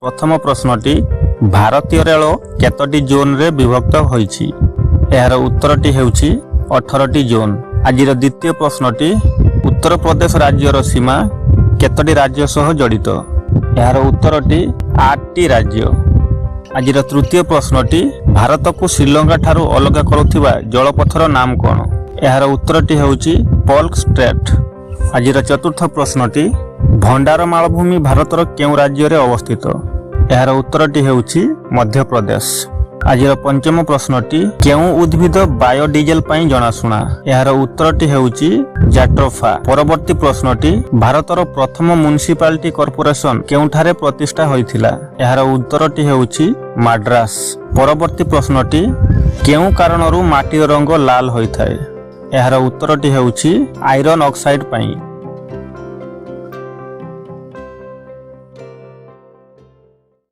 प्रथम प्रश्नटी भारतीय rail केतोटी zone रे विभक्त होईछि। एहार उत्तरटी हेउछि 18टी जोन। आजिर द्वितीय प्रश्नटी उत्तर प्रदेश राज्यर सीमा केतोटी राज्य सह जड़ित। एहार उत्तरटी 8टी राज्य। आजिर तृतीय प्रश्नटी भारत को श्रीलंका ठारू अलग करुथिबा जलपथर नाम कोन? एहार उत्तरटी हेउछि पोल्क स्ट्रेट। आजिर चतुर्थ प्रश्नटी भंडार मालभूमि भारतर केउ राज्य रे अवस्थित? एहार उत्तरटी हेउछि मध्य प्रदेश। आजिर पंचम प्रश्नटी केउ उद्भिद बायोडीजेल पई जनाशुना? एहार उत्तरटी हेउछि जाट्रोफा। परवर्ती प्रश्नटी भारतर प्रथम म्युनिसिपालिटी कॉर्पोरेशन केउठारे प्रतिष्ठा होइथिला? एहार उत्तरटी हेउछि माड्रास। परवर्ती प्रश्नटी केउ कारणरू माटीर रंग लाल होइथाय? एहार उत्तरटी हेउछि आयरन ऑक्साइड पई।